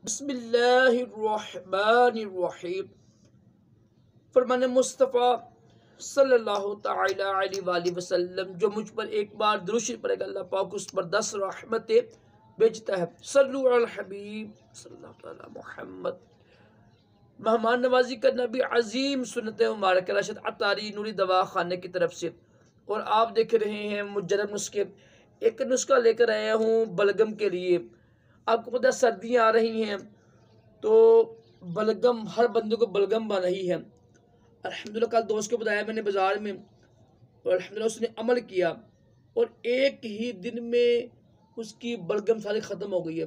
बिस्मिल्लाहिर्रहमानिर्रहीम। फरमाने मुस्तफ़ा सल्लल्लाहु तआला अलैहि वसल्लम, जो मुझ पर एक बार दुरूद शरीफ पढ़ेगा अल्लाह पाक उस पर 10 रहमतें भेजता है। सल्लु अल हबीब सल्लल्लाहु तआला मुहम्मद। मेहमान नवाजी करना भी अजीम सुन्नत मुबारक राशिद अतारी नूरी दवा खाने की तरफ से। और आप देख रहे हैं मुजरब नुस्खे। एक नुस्खा लेकर आया हूँ बलगम के लिए। आपको पता है सर्दियाँ आ रही हैं तो बलगम, हर बंदे को बलगम बन रही है। अल्हम्दुलिल्लाह कल दोस्त को बताया मैंने बाज़ार में, और अल्हम्दुलिल्लाह उसने अमल किया और एक ही दिन में उसकी बलगम सारी ख़त्म हो गई है।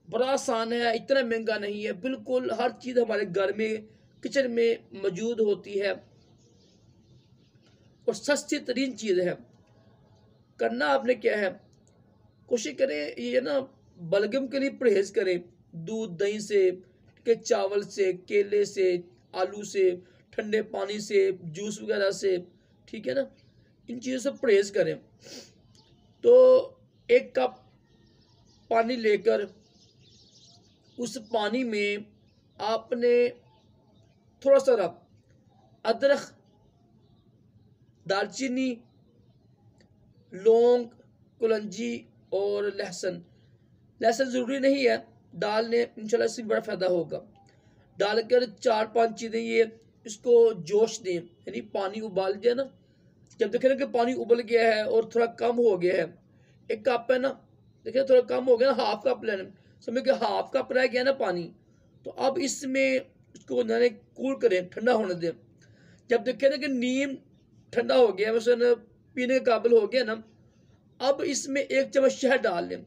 बड़ा आसान है, इतना महंगा नहीं है, बिल्कुल हर चीज़ हमारे घर में किचन में मौजूद होती है और सस्ती तरीन चीज़ है। करना आपने क्या है, कोशिश करें ये ना बलगम के लिए परहेज़ करें दूध दही से, के चावल से, केले से, आलू से, ठंडे पानी से, जूस वगैरह से, ठीक है ना, इन चीज़ों से परहेज़ करें। तो एक कप पानी लेकर उस पानी में आपने थोड़ा सा अदरक, दालचीनी, लौंग, कुलंजी और लहसुन ज़रूरी नहीं है डालने, इंशाल्लाह इससे बड़ा फ़ायदा होगा। डालकर 4-5 चीज़ें ये इसको जोश दें, यानी पानी उबाल दिया ना, जब देखें ना कि पानी उबल गया है और थोड़ा कम हो गया है, एक कप है ना, देखिए थोड़ा कम हो गया ना, हाफ कप लेना, समझ के हाफ कप रह गया ना पानी, तो अब इसमें इसको ना कूल करें, ठंडा होने दें। जब देखें ना कि नीम ठंडा हो गया, वैसे पीने के काबिल हो गया ना, अब इसमें 1 चम्मच शहद डाल लें।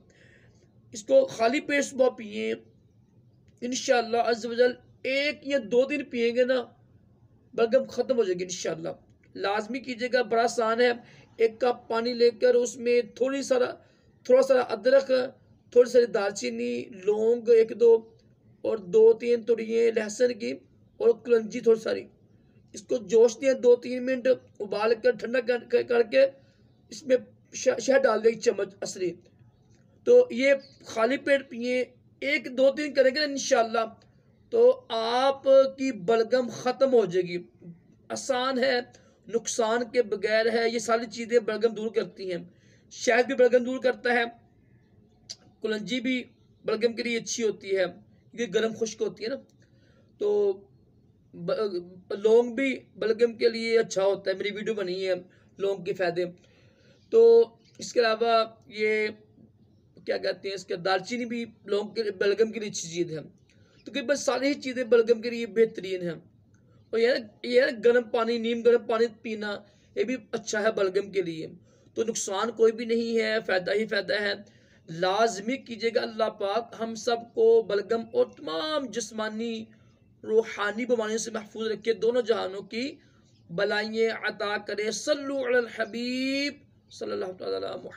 इसको खाली पेट सुबह पिए, इंशाअल्लाह अज़्ज़ वजल 1 या 2 दिन पिएंगे ना बलगम ख़त्म हो जाएगी इंशाअल्लाह। लाजमी कीजिएगा, बड़ा आसान है। 1 कप पानी लेकर उसमें थोड़ा सा अदरक, थोड़ी सारी दालचीनी, लौंग 1-2 और 2-3 तुड़ियाँ लहसुन की और कलंजी थोड़ी सारी, इसको जोश दिए 2-3 मिनट उबाल कर ठंडा करके इसमें शहद डाल दें 1 चम्मच असली। तो ये खाली पेट पिए, 1-2 दिन करेंगे ना इंशाअल्लाह तो आपकी बलगम ख़त्म हो जाएगी। आसान है, नुकसान के बगैर है, ये सारी चीज़ें बलगम दूर करती हैं। शहद भी बलगम दूर करता है, कुलंजी भी बलगम के लिए अच्छी होती है क्योंकि गर्म खुश्क होती है ना, तो लौंग भी बलगम के लिए अच्छा होता है, मेरी वीडियो बनी है लौंग के फ़ायदे। तो इसके अलावा ये क्या कहते हैं, इसका दालचीनी भी लौंग के बलगम के लिए अच्छी चीज़ है। तो कि बस सारी ही चीज़ें बलगम के लिए बेहतरीन हैं। और यह गर्म पानी, नीम गर्म पानी पीना ये भी अच्छा है बलगम के लिए। तो नुकसान कोई भी नहीं है, फ़ायदा ही फ़ायदा है। लाजमी कीजिएगा, अल्लाह पाक हम सब को बलगम और तमाम जिस्मानी रूहानी बीमारियों से महफूज रखे, दोनों जहानों की बलाइयाँ अता करे। सल्लु अलल हबीब सल्लल्लाहु अलैहि वसल्लम।